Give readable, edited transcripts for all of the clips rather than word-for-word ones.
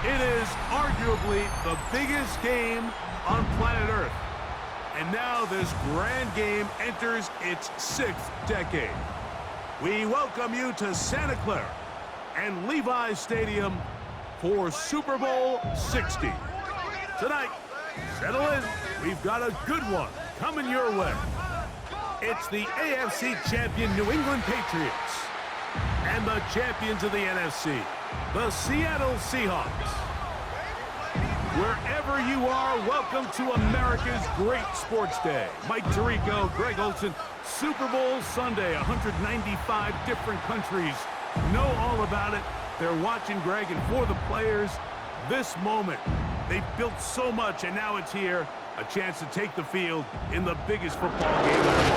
It is arguably the biggest game on planet Earth. And now this grand game enters its 6th decade. We welcome you to Santa Clara and Levi's Stadium for Super Bowl 60. Tonight, settle in. We've got a good one coming your way. It's the AFC champion New England Patriots and the champions of the NFC, the Seattle Seahawks. Wherever you are, welcome to America's great sports day. Mike Tirico, Greg Olson, Super Bowl Sunday, 195 different countries know all about it. They're watching, Greg, and for the players, this moment. They've built so much, and now it's here. A chance to take the field in the biggest football game of the world.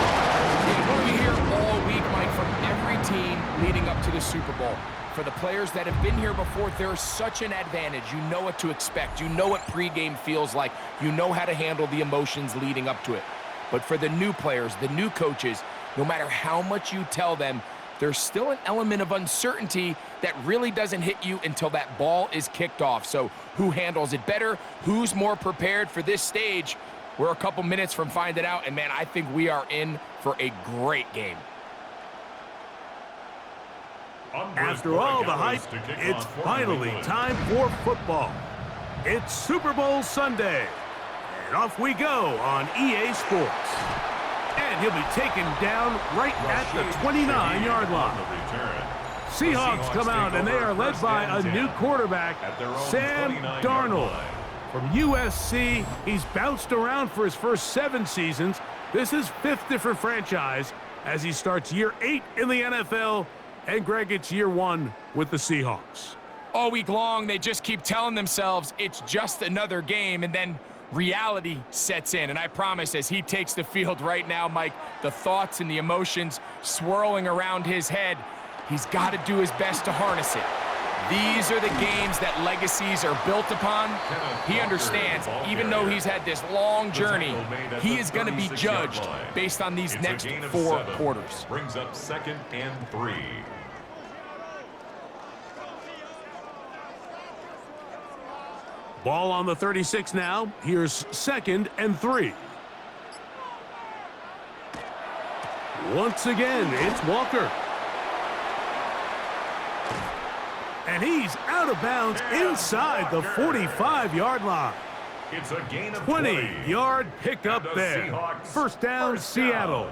We're going to be here all week, Mike, from every team leading up to the Super Bowl. For the players that have been here before, there's such an advantage. You know what to expect. You know what pregame feels like. You know how to handle the emotions leading up to it. But for the new players, the new coaches, no matter how much you tell them, there's still an element of uncertainty that really doesn't hit you until that ball is kicked off. So who handles it better? Who's more prepared for this stage? We're a couple minutes from finding out, and man, I think we are in for a great game. After all the hype, it's finally time for football. It's Super Bowl Sunday, and off we go on EA Sports. And he'll be taken down right at the 29-yard line. Seahawks come out, and they are led by a new quarterback, Sam Darnold. From USC, he's bounced around for his first 7 seasons. This is 5th different franchise as he starts year 8 in the NFL. And, Greg, it's year 1 with the Seahawks. All week long, they just keep telling themselves it's just another game, and then reality sets in. And I promise, as he takes the field right now, Mike, the thoughts and the emotions swirling around his head, he's got to do his best to harness it. These are the games that legacies are built upon. He understands, even though he's had this long journey, he is going to be judged based on these next 4 quarters. Brings up 2nd and 3. Ball on the 36 now. Here's 2nd and 3. Once again, it's Walker. And he's out of bounds inside the 45-yard line. It's a gain of 20-yard pickup there. First down, Seattle.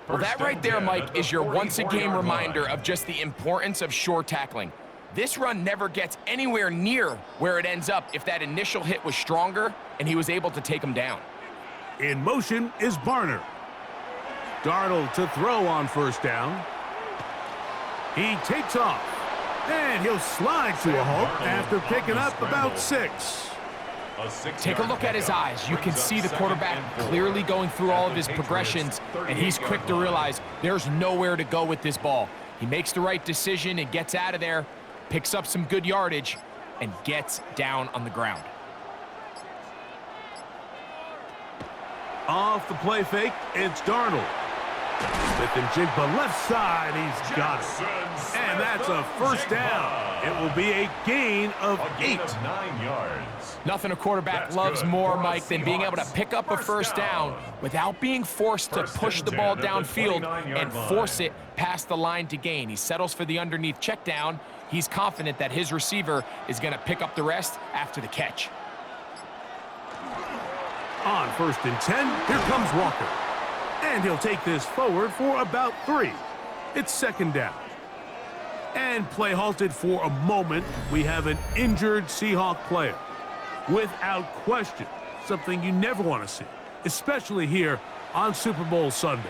Well, that right there, Mike, is your once-a-game reminder of just the importance of sure tackling. This run never gets anywhere near where it ends up if that initial hit was stronger and he was able to take him down. In motion is Barner. Darnold to throw on first down. He takes off, and he'll slide to a halt after picking up about 6. Take a look at his eyes. You can see the quarterback clearly going through all of his progressions, and he's quick to realize there's nowhere to go with this ball. He makes the right decision and gets out of there, picks up some good yardage, and gets down on the ground. Off the play fake, it's Darnold. Smith and Jigba left side, he's got it. And that's a first down. It will be a gain of 8. 9 yards. Nothing a quarterback loves more, Mike, than being able to pick up a first down without being forced to push the ball downfield and force it past the line to gain. He settles for the underneath check down. He's confident that his receiver is going to pick up the rest after the catch. On 1st and 10, here comes Walker. And he'll take this forward for about 3. It's 2nd down. And play halted for a moment. We have an injured Seahawk player. Without question, something you never want to see, especially here on Super Bowl Sunday.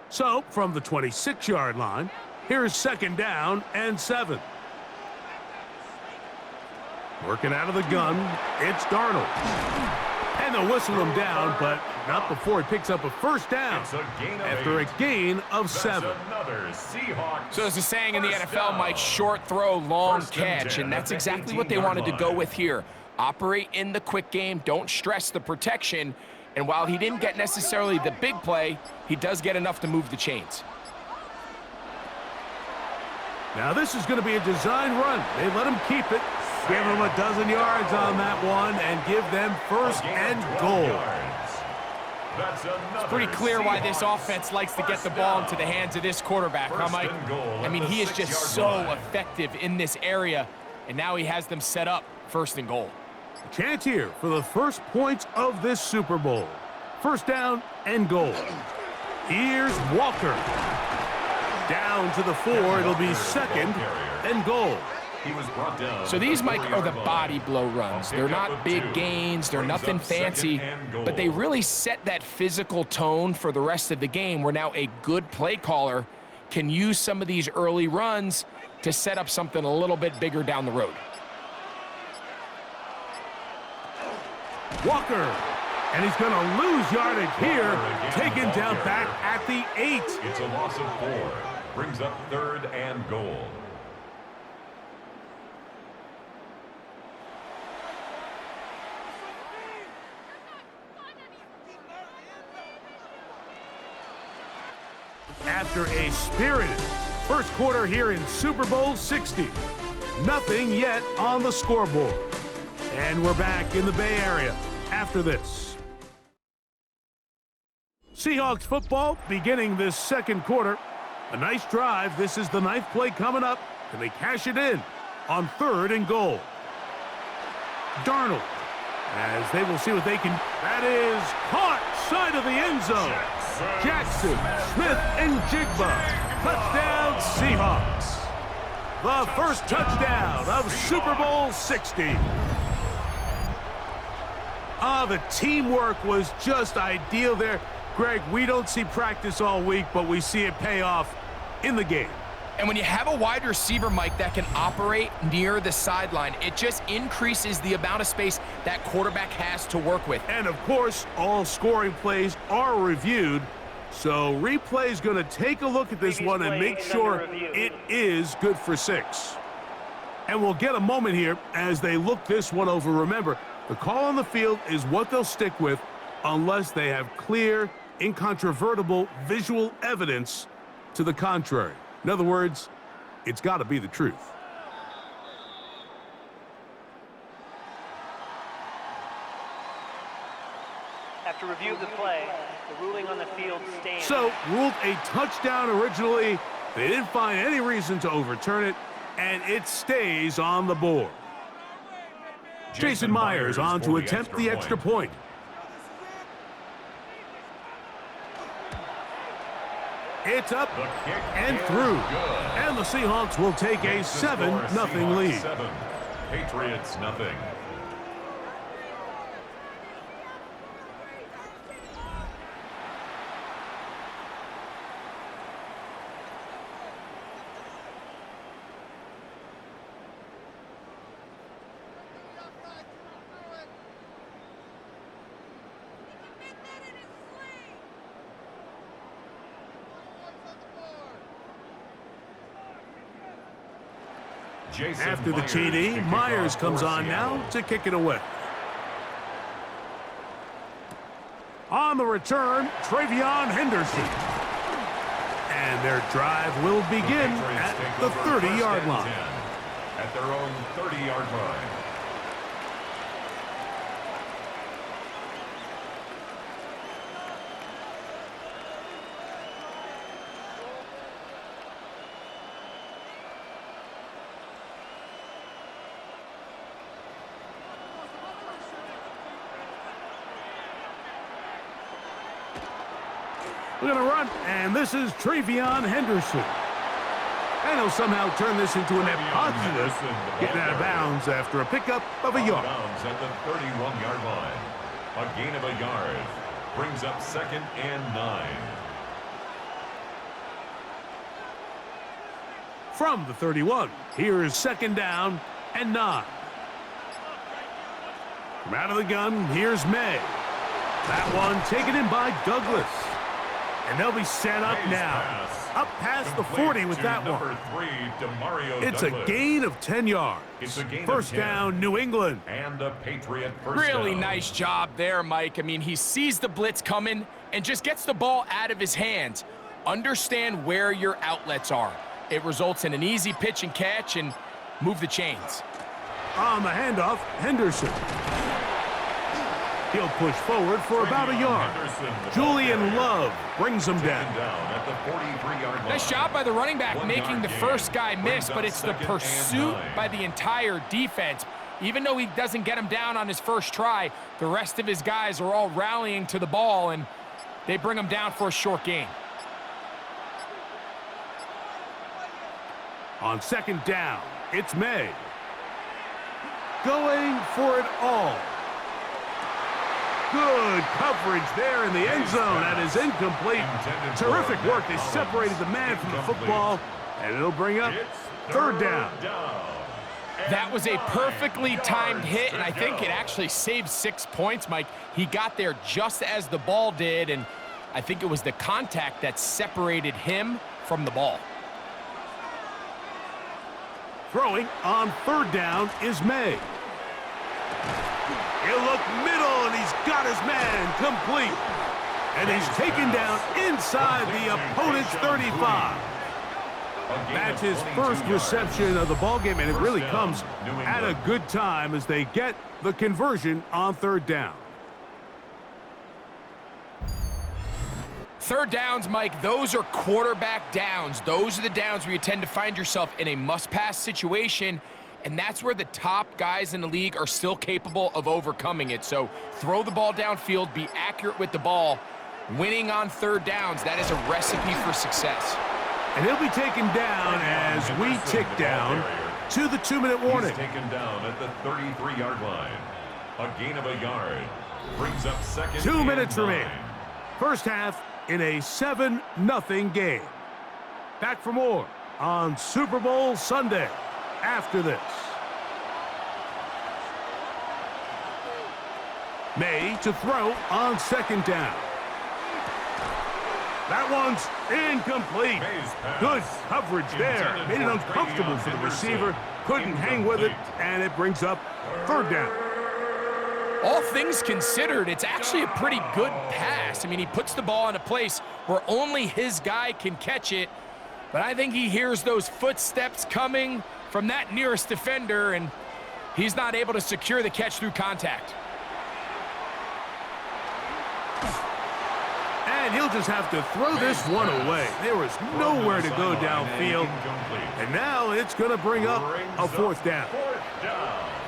So, from the 26-yard line, here's 2nd down and 7. Working out of the gun, it's Darnold. And And they'll whistle him down, but not before he picks up a first down after a gain of 7. Another Seahawks. So there's a saying in the NFL, Mike, short throw, long catch, and that's exactly what they wanted to go with here. Operate in the quick game, don't stress the protection, and while he didn't get necessarily the big play, he does get enough to move the chains. Now this is going to be a design run. They let him keep it. Give him a dozen yards on that one and give them first and goal. It's pretty clear why this offense likes to get the ball into the hands of this quarterback, huh, Mike? I mean, he is just so effective in this area, and now he has them set up first and goal. Chance here for the first points of this Super Bowl. First down and goal. Here's Walker. Down to the 4. It'll be second and goal. He was brought down. So these, Mike, are the body blow runs. They're not big gains. They're nothing fancy, but they really set that physical tone for the rest of the game where now a good play caller can use some of these early runs to set up something a little bit bigger down the road. Walker, and he's going to lose yardage here, taken down back at the 8. It's a loss of 4. Brings up third and goal. After a spirited first quarter here in Super Bowl 60. Nothing yet on the scoreboard. And we're back in the Bay Area after this. Seahawks football beginning this second quarter. A nice drive. This is the 9th play coming up. Can they cash it in on third and goal? Darnold, as they will see what they can. That is caught side of the end zone. Jackson, Smith, and Jigba. Touchdown, Seahawks. The first touchdown of Super Bowl 60. The teamwork was just ideal there. Greg, we don't see practice all week, but we see it pay off in the game. And when you have a wide receiver, Mike, that can operate near the sideline, it just increases the amount of space that quarterback has to work with. And, of course, all scoring plays are reviewed. So replay's going to take a look at this one and make sure it is good for 6. And we'll get a moment here as they look this one over. Remember, the call on the field is what they'll stick with unless they have clear, incontrovertible visual evidence to the contrary. In other words, it's got to be the truth. After review of the play, the ruling on the field stands. So, ruled a touchdown originally. They didn't find any reason to overturn it, and it stays on the board. Jason Myers on to attempt the extra point. It's up and through. And the Seahawks will take a 7-0 lead. 7. Patriots nothing. After the TD, Myers comes on now to kick it away. On the return, Travion Henderson. And their drive will begin at the 30-yard line. At their own 30-yard line. We're going to run, and this is Travion Henderson. And he'll somehow turn this into a net positive, getting out of bounds after a pickup of a yard. Bounds at the 31-yard line. A gain of a yard. Brings up 2nd and 9. From the 31, here is 2nd down and 9. From out of the gun, here's May. That one taken in by Douglas. And they'll be set up now. Up past the 40 with that one. It's a gain of 10 yards. First down, New England. And a Patriot first Really down. nice job there, Mike. I mean, he sees the blitz coming and just gets the ball out of his hands. Understand where your outlets are. It results in an easy pitch and catch and move the chains. On the handoff, Henderson. He'll push forward for about a yard. Julian Love brings him down. At the 43-yard line. Nice job by the running back 1 making yard the gain. first guy miss, Brings up but it's the 2nd and pursuit 9. by the entire defense. Even though he doesn't get him down on his first try, the rest of his guys are all rallying to the ball, and they bring him down for a short gain. On second down, it's May. Going for it all. Good coverage there in the end zone. That is incomplete. Terrific work. They separated the man from the football, and it'll bring up third down. That was a perfectly timed hit, and I think it actually saved 6 points, Mike. He got there just as the ball did, and I think it was the contact that separated him from the ball. Throwing on third down is May. He'll look middle, and he's got his man complete. And he's taken down inside the opponent's 35. That's his first reception of the ballgame, and it really comes at a good time as they get the conversion on third down. Third downs, Mike, those are quarterback downs. Those are the downs where you tend to find yourself in a must-pass situation, and that's where the top guys in the league are still capable of overcoming it. So throw the ball downfield, be accurate with the ball. Winning on third downs, that is a recipe for success. And he'll be taken down as we tick down to the 2-minute warning. He's taken down at the 33-yard line. A gain of a yard. Brings up 2nd 2 minutes and 9. remaining. First half in a 7-0 game. Back for more on Super Bowl Sunday after this. May to throw on second down. That one's incomplete. Good coverage there. Made it uncomfortable for the receiver. Couldn't hang with it, and it brings up third down. All things considered, it's actually a pretty good pass. I mean, he puts the ball in a place where only his guy can catch it, but I think he hears those footsteps coming from that nearest defender, and he's not able to secure the catch through contact. And he'll just have to throw this one away. There was nowhere to go downfield, and now it's going to bring up a fourth down.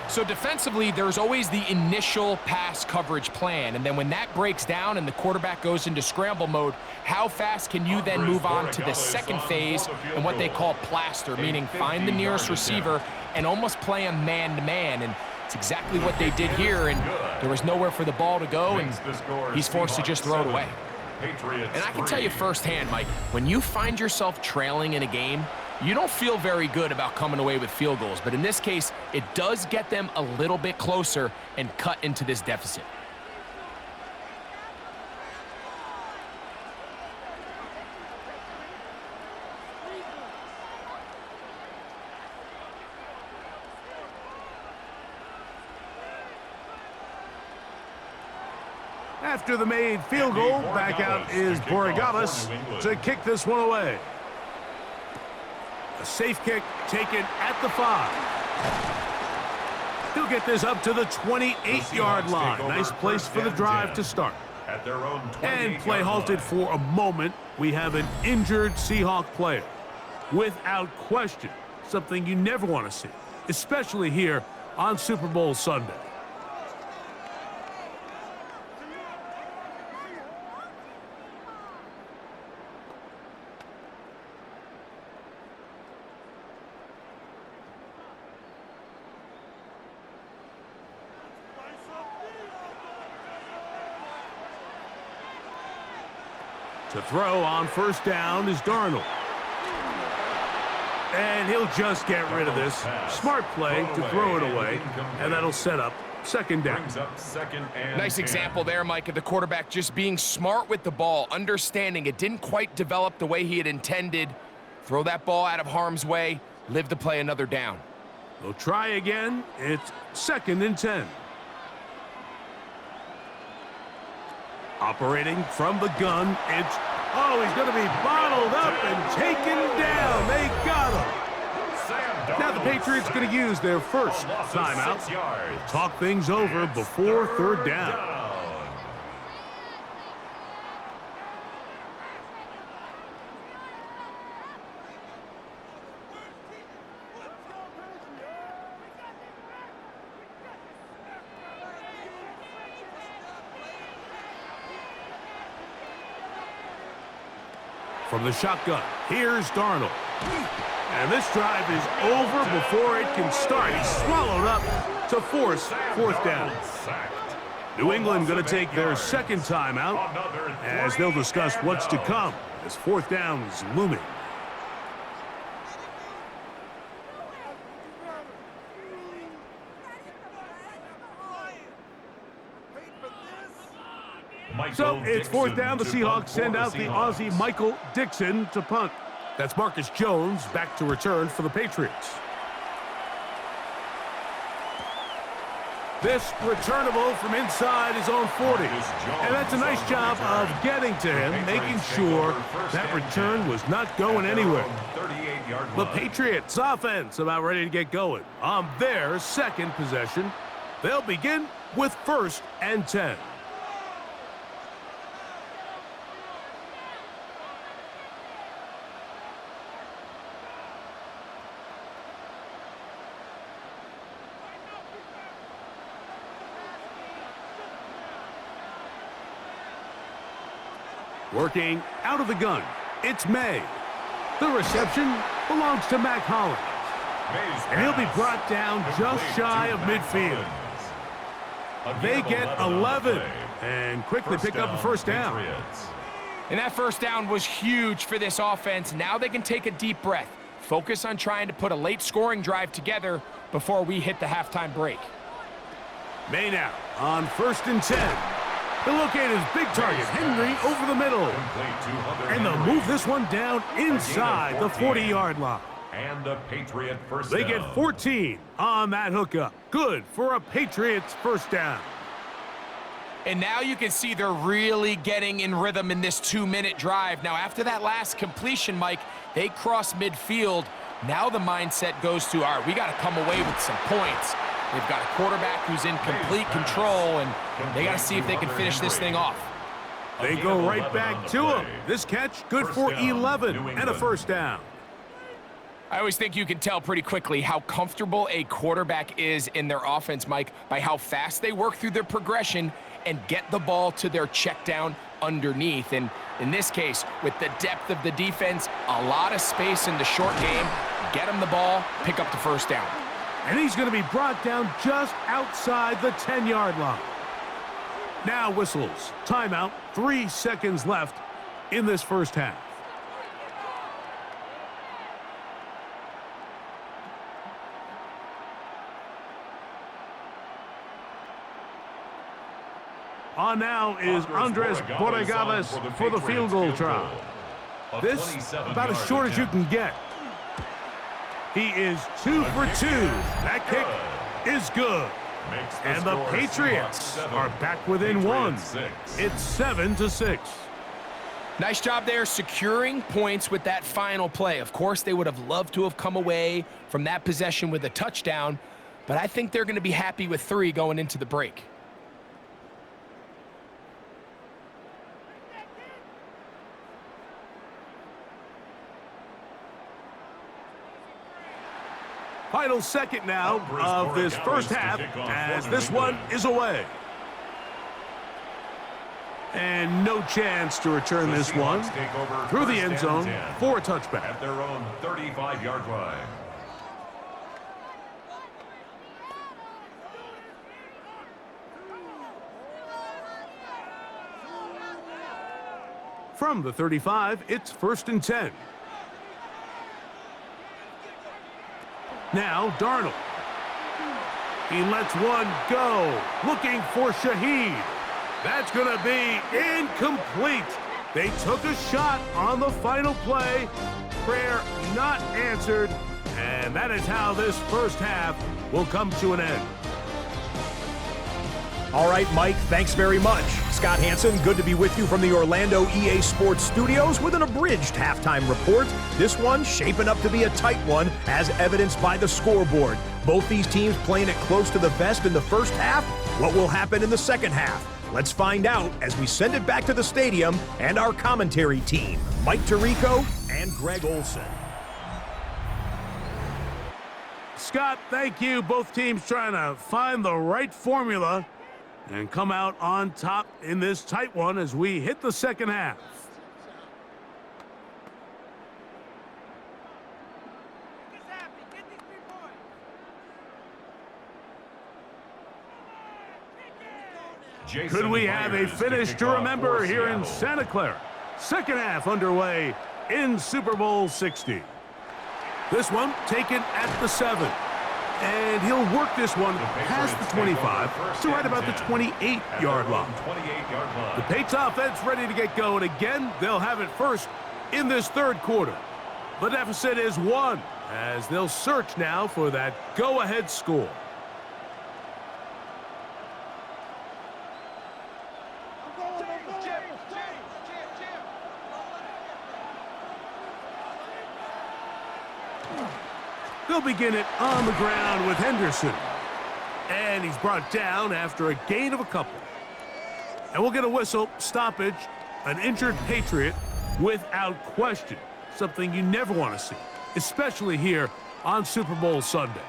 So defensively, there's always the initial pass coverage plan, and then when that breaks down and the quarterback goes into scramble mode, how fast can you then move on to the second phase and what they call plaster, meaning find the nearest receiver and almost play him man-to-man, and it's exactly what they did here, and there was nowhere for the ball to go, and he's forced to just throw it away. And I can tell you firsthand, Mike, when you find yourself trailing in a game, you don't feel very good about coming away with field goals, but in this case, it does get them a little bit closer and cut into this deficit. After the made field goal, back out is Borregales to kick this one away. A safe kick taken at the 5. He'll get this up to the 28-yard line. Nice place for the drive to start. At their own And play halted for a moment. We have an injured Seahawk player. Without question, something you never want to see, especially here on Super Bowl Sunday. To throw on first down is Darnold. And he'll just get rid of this. Smart play to throw it away, and that'll set up second down. Brings up second and Nice 10. example there, Mike, of the quarterback just being smart with the ball, understanding it didn't quite develop the way he had intended. Throw that ball out of harm's way, live to play another down. They'll try again. It's second and 10. Operating from the gun, it's... Oh, he's going to be bottled up and taken down. They got him. Now the Patriots going to use their first timeout. Talk things over before third down. From the shotgun, here's Darnold. And this drive is over before it can start. He's swallowed up to force fourth down. New England going to take their second timeout as they'll discuss what's to come as fourth down is looming. So it's fourth down. The Seahawks send out the Aussie Michael Dixon to punt. That's Marcus Jones back to return for the Patriots. This returnable from inside his own 40. And that's a nice job of getting to him, making sure that return was not going anywhere. The Patriots offense about ready to get going on their second possession. They'll begin with first and 10. Working out of the gun, it's May. The reception belongs to Mac Hollins. And he'll be brought down just shy of midfield. They get 11 and quickly pick up a first down. And that first down was huge for this offense. Now they can take a deep breath. Focus on trying to put a late scoring drive together before we hit the halftime break. May now on first and 10. He'll locate his big target, Henry, over the middle. And they'll move this one down inside the 40-yard line. And the Patriot first They down. get 14 on that hookup. Good for a Patriots first down. And now you can see they're really getting in rhythm in this 2-minute drive. Now, after that last completion, Mike, they cross midfield. Now the mindset goes to, all right, we got to come away with some points. They've got a quarterback who's in complete control, and they got to see if they can finish this thing off. They go right back to him. This catch good for 11 and a first down. I always think you can tell pretty quickly how comfortable a quarterback is in their offense, Mike, by how fast they work through their progression and get the ball to their check down underneath. And in this case, with the depth of the defense, a lot of space in the short game, get them the ball, pick up the first down. And he's going to be brought down just outside the 10-yard line. Now whistles. Timeout. 3 seconds left in this first half. On now is Andres Borregales for the field goal try. This about as short as you can get. He is 2 for 2. That kick is good. And the Patriots are back within 1. It's 7-6. Nice job there securing points with that final play. Of course, they would have loved to have come away from that possession with a touchdown, but I think they're going to be happy with 3 going into the break. Final second now of this first half as this one is away. And no chance to return this one through the end zone for a touchback. At their own 35-yard line. From the 35, it's first and 10. Now Darnold. He lets one go, looking for Shaheed. That's going to be incomplete. They took a shot on the final play. Prayer not answered. And that is how this first half will come to an end. All right, Mike, thanks very much. Scott Hansen, good to be with you from the Orlando EA Sports Studios with an abridged halftime report. This one shaping up to be a tight one, as evidenced by the scoreboard. Both these teams playing it close to the vest in the first half. What will happen in the second half? Let's find out as we send it back to the stadium and our commentary team, Mike Tirico and Greg Olson. Scott, thank you. Both teams trying to find the right formula and come out on top in this tight one as we hit the second half. Could we have a finish to remember here in Santa Clara? Second half underway in Super Bowl 60. This one taken at the 7. And he'll work this one past the 25 to right about the 28-yard line. The Patriots offense ready to get going again. They'll have it first in this third quarter. The deficit is 1 as they'll search now for that go-ahead score. They'll begin it on the ground with Henderson. And he's brought down after a gain of a couple. And we'll get a whistle, stoppage, an injured Patriot without question. Something you never want to see, especially here on Super Bowl Sunday.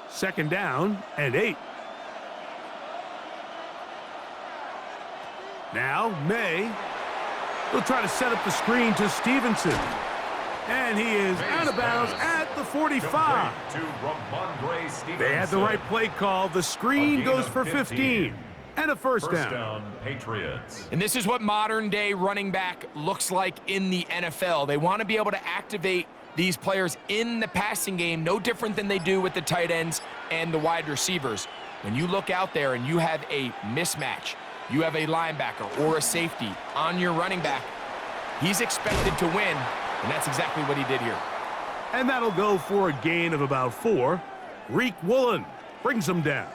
Second down and 8. Now, May will try to set up the screen to Stevenson. And he is out of bounds at the 45. They had the right play call. The screen goes for 15. And a first down. Patriots. And this is what modern-day running back looks like in the NFL. They want to be able to activate these players in the passing game, no different than they do with the tight ends and the wide receivers. When you look out there and you have a mismatch, you have a linebacker or a safety on your running back, he's expected to win, and that's exactly what he did here. And that'll go for a gain of about 4. Reek Woolen brings him down.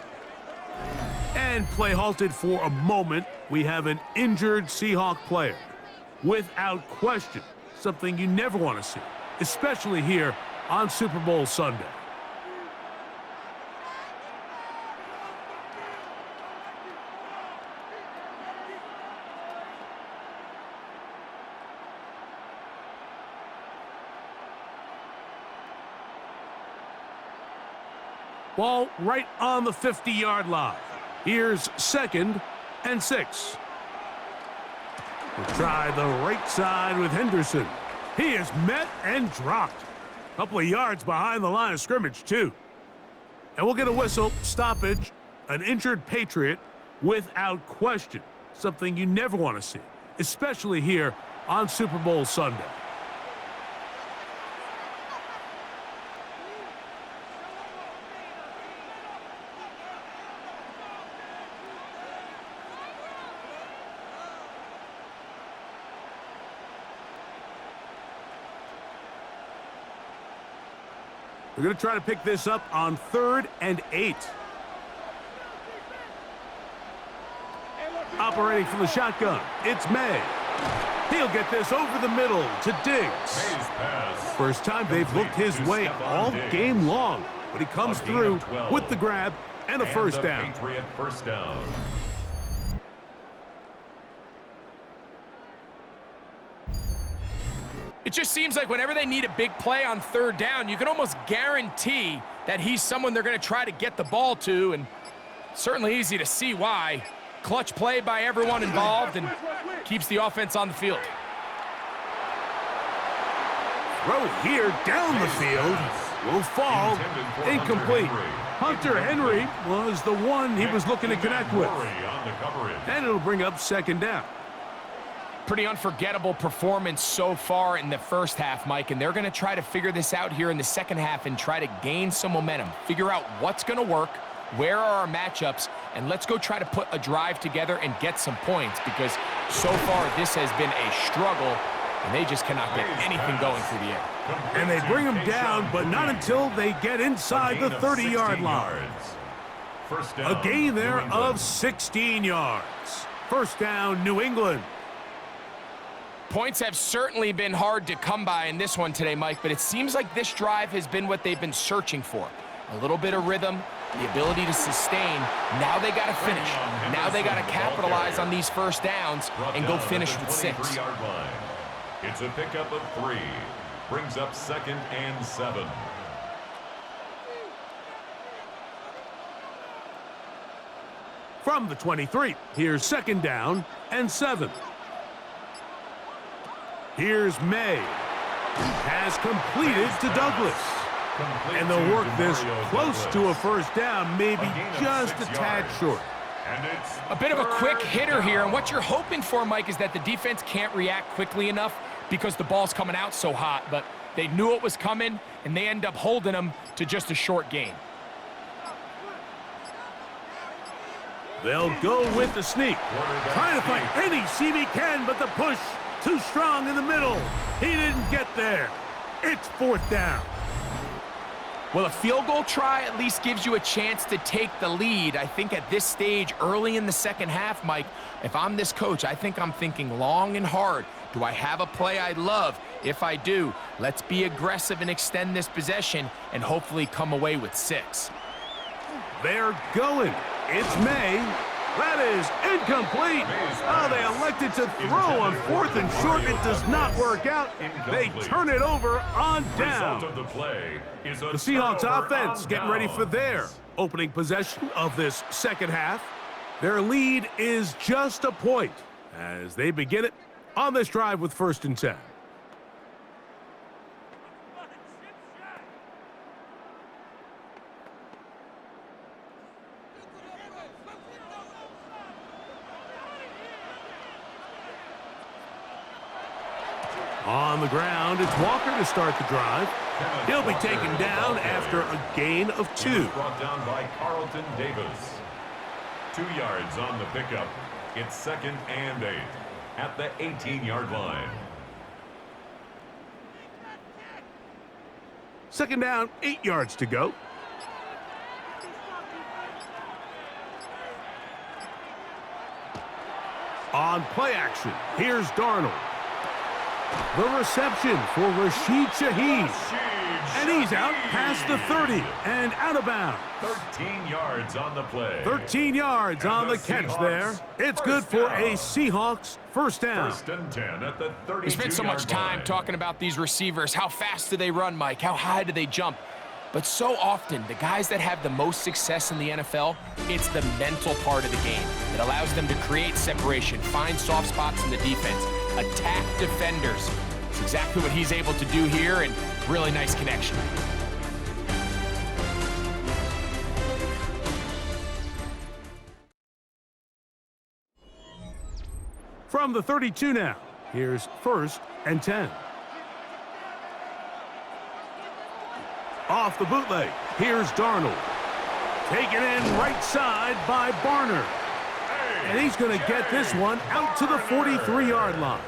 And play halted for a moment. We have an injured Seahawk player. Without question, something you never want to see, especially here on Super Bowl Sunday. Ball right on the 50-yard line. Here's 2nd and 6. We'll try the right side with Henderson. He is met and dropped. A couple of yards behind the line of scrimmage, too. And we'll get a whistle, stoppage, an injured Patriot without question. Something you never want to see, especially here on Super Bowl Sunday. We're going to try to pick this up on 3rd and 8. Operating from the shotgun, it's May. He'll get this over the middle to Diggs. First time they've looked his way all game long, but he comes through with the grab and a first down. Patriot first down. It just seems like whenever they need a big play on 3rd down, you can almost guarantee that he's someone they're going to try to get the ball to, and certainly easy to see why. Clutch play by everyone involved and keeps the offense on the field. Throw here down the field. Will fall. Incomplete. Hunter Henry was the one he was looking to connect with. And it'll bring up second down. Pretty unforgettable performance so far in the first half, Mike, and they're going to try to figure this out here in the second half and try to gain some momentum. Figure out what's going to work, where are our matchups, and let's go try to put a drive together and get some points, because so far this has been a struggle, and they just cannot get anything going through the air. And they bring them down, but not until they get inside the 30-yard line. A gain there of 16 yards. First down, New England. Points have certainly been hard to come by in this one today, Mike, but it seems like this drive has been what they've been searching for. A little bit of rhythm, the ability to sustain. Now they got to finish. Now they got to capitalize on these first downs and go finish with 6. It's a pickup of 3. Brings up 2nd and 7. From the 23, here's 2nd down and 7. Here's May. Has completed to Douglas. And they'll work this close to a first down, maybe just a tad short. A bit of a quick hitter here, and what you're hoping for, Mike, is that the defense can't react quickly enough because the ball's coming out so hot, but they knew it was coming, and they end up holding them to just a short gain. They'll go with the sneak. Trying to find any seam he can, but the push too strong in the middle. He didn't get there. It's 4th down. Well, a field goal try at least gives you a chance to take the lead. I think at this stage, early in the second half, Mike, if I'm this coach, I think I'm thinking long and hard. Do I have a play I love? If I do, let's be aggressive and extend this possession and hopefully come away with 6. They're going. It's May. That is incomplete. Oh, they elected to throw on 4th and short. It does not work out. They turn it over on down. The Seahawks offense getting ready for their opening possession of this second half. Their lead is just a point as they begin it on this drive with 1st and 10. On the ground, it's Walker to start the drive. He'll be taken down after a gain of 2. Brought down by Carlton Davis. 2 yards on the pickup. It's 2nd and 8 at the 18-yard line. 2nd down, 8 yards to go. On play action, here's Darnold. The reception for Rashid Shaheed. And he's out past the 30 and out of bounds. 13 yards on the play. 13 yards on the catch there. It's good for a Seahawks first down. 1st and 10 at the 32-yard line. We spent so much time talking about these receivers. How fast do they run, Mike? How high do they jump? But so often, the guys that have the most success in the NFL, it's the mental part of the game that allows them to create separation, find soft spots in the defense, attack defenders. It's exactly what he's able to do here, and really nice connection. From the 32 now, here's 1st and 10. Off the bootleg, here's Darnold. Taken in right side by Barner. And he's going to get this one out to the 43-yard line.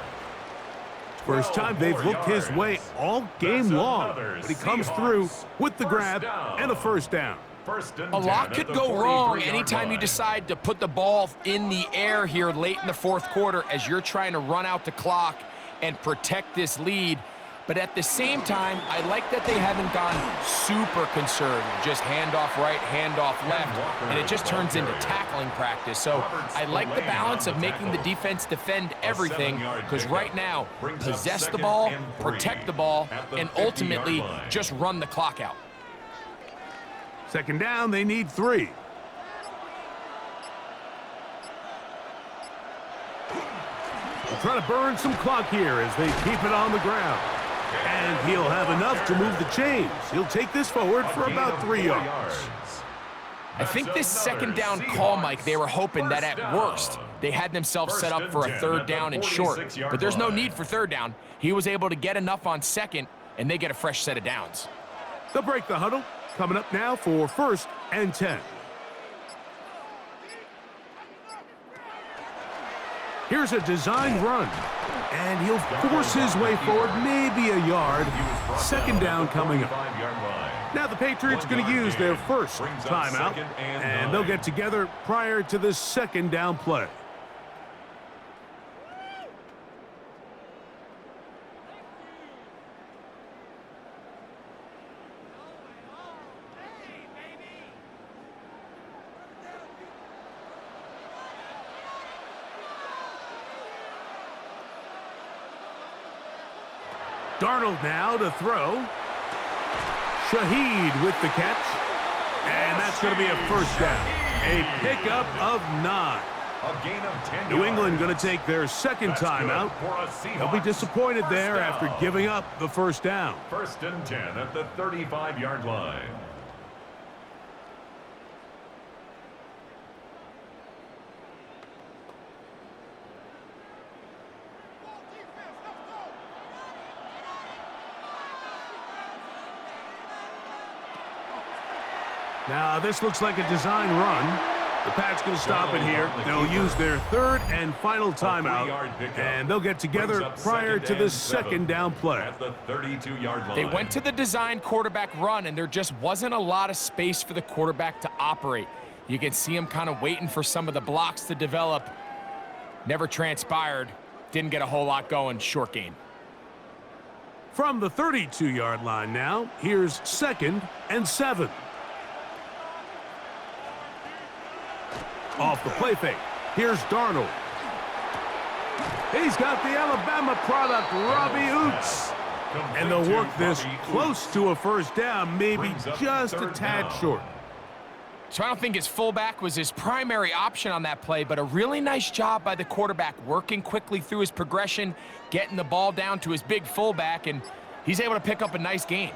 First time they've looked his way all game long, but he comes through with the grab and a first down. A lot could go wrong anytime you decide to put the ball in the air here late in the 4th quarter as you're trying to run out the clock and protect this lead. But at the same time, I like that they haven't gone super conservative, just handoff right, handoff left, and it just turns into tackling practice. So I like the balance of making the defense defend everything, because right now, possess the ball, protect the ball, and ultimately just run the clock out. 2nd down, they need 3. They're trying to burn some clock here as they keep it on the ground. And he'll have enough to move the chains. He'll take this forward for about 3 yards. I think this second down call, Mike, they were hoping that at worst they had themselves set up for a third down and short. But there's no need for third down. He was able to get enough on second, and they get a fresh set of downs. They'll break the huddle. Coming up now for 1st and 10. Here's a design run. And he'll force his way forward, maybe a yard. Second down coming up. Now the Patriots going to use their first timeout, and they'll get together prior to the second down play. Darnold now to throw. Shaheed with the catch. And that's going to be a first down. A pickup of 9. A gain of 10 New England going to take their second timeout. They'll be disappointed there after giving up the first down. 1st and 10 at the 35-yard line. Now, this looks like a design run. The Pats going to stop it here. They'll use their third and final timeout, and they'll get together prior to the second down play. At the 32-yard line. They went to the design quarterback run, and there just wasn't a lot of space for the quarterback to operate. You can see him kind of waiting for some of the blocks to develop. Never transpired. Didn't get a whole lot going. Short gain. From the 32-yard line now, here's 2nd and 7. Off the play fake. Here's Darnold. He's got the Alabama product, Robbie Oots. And they'll work this close to a first down, maybe just a tad short. So I don't think his fullback was his primary option on that play, but a really nice job by the quarterback working quickly through his progression, getting the ball down to his big fullback, and he's able to pick up a nice gain.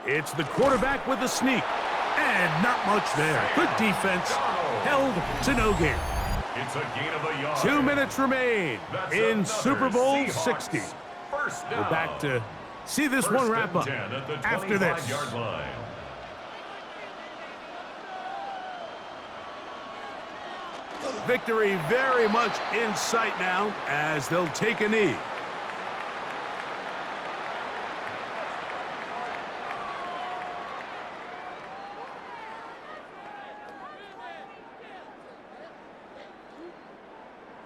It's the quarterback with the sneak. And not much there. Good defense. Held to no gain. It's a gain of a yard. 2 minutes remain in Super Bowl 60. We're back to see this one wrap up after this. Victory very much in sight now as they'll take a knee.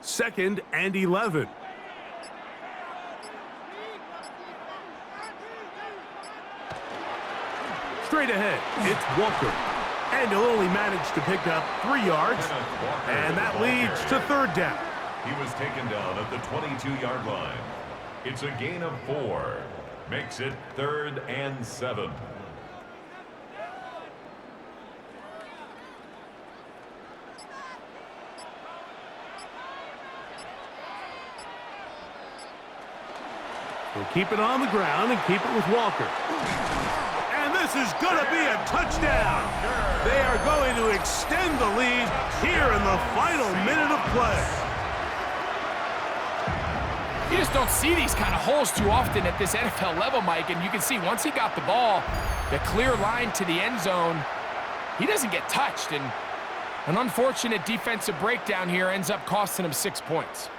Second and 11. Straight ahead, it's Walker. And he'll only manage to pick up 3 yards. And that leads to third down. He was taken down at the 22-yard line. It's a gain of 4. Makes it 3rd and 7. They'll keep it on the ground and keep it with Walker. And this is going to be a touchdown. They are going to extend the lead here in the final minute of play. You just don't see these kind of holes too often at this NFL level, Mike, and you can see once he got the ball, the clear line to the end zone, he doesn't get touched, and an unfortunate defensive breakdown here ends up costing him 6 points.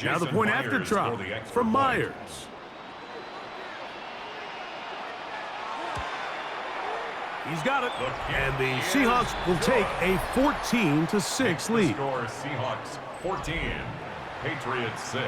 Now the point after try from Myers. He's got it. And the Seahawks will take a 14-6 lead. Score Seahawks 14, Patriots 6.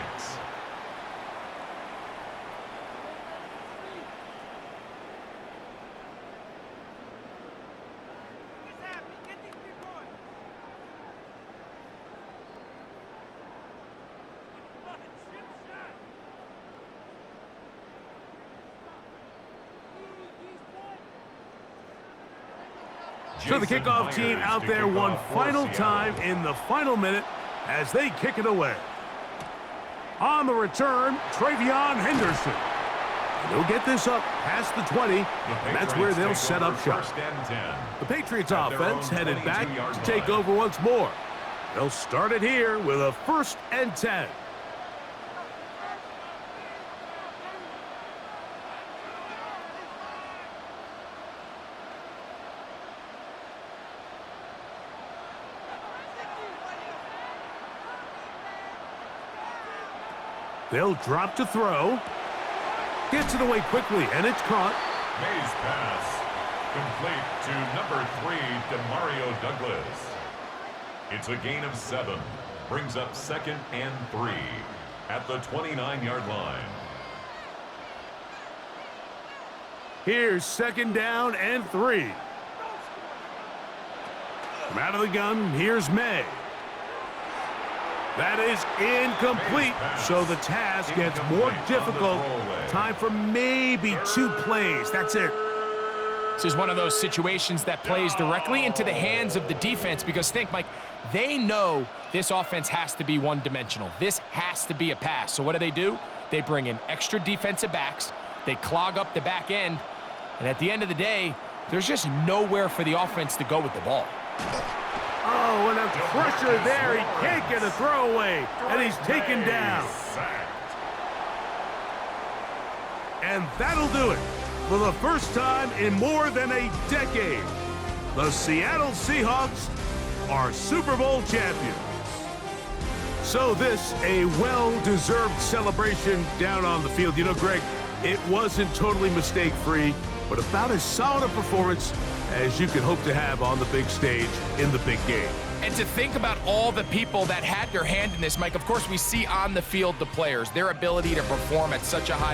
So the kickoff team out there one final time in the final minute as they kick it away. On the return, Travion Henderson. And he'll get this up past the 20, and that's where they'll set up shop. The Patriots offense headed back to take over once more. They'll start it here with a 1st and 10. They'll drop to throw. Gets it away quickly, and it's caught. Mays pass. Complete to number 3, Demario Douglas. It's a gain of 7. Brings up 2nd and 3 at the 29-yard line. Here's 2nd down and 3. From out of the gun, here's May. That is incomplete, so the task gets more difficult. Time for maybe 2 plays. That's it. This is one of those situations that plays directly into the hands of the defense because think, Mike, they know this offense has to be one-dimensional. This has to be a pass. So what do? They bring in extra defensive backs. They clog up the back end. And at the end of the day, there's just nowhere for the offense to go with the ball. Oh, and a pressure there. He can't get a throwaway, and he's taken down. And that'll do it. For the first time in more than a decade, the Seattle Seahawks are Super Bowl champions. So this, a well-deserved celebration down on the field. You know, Greg, it wasn't totally mistake-free, but about as solid a performance as you could hope to have on the big stage in the big game. And to think about all the people that had their hand in this, Mike, of course we see on the field the players, their ability to perform at such a high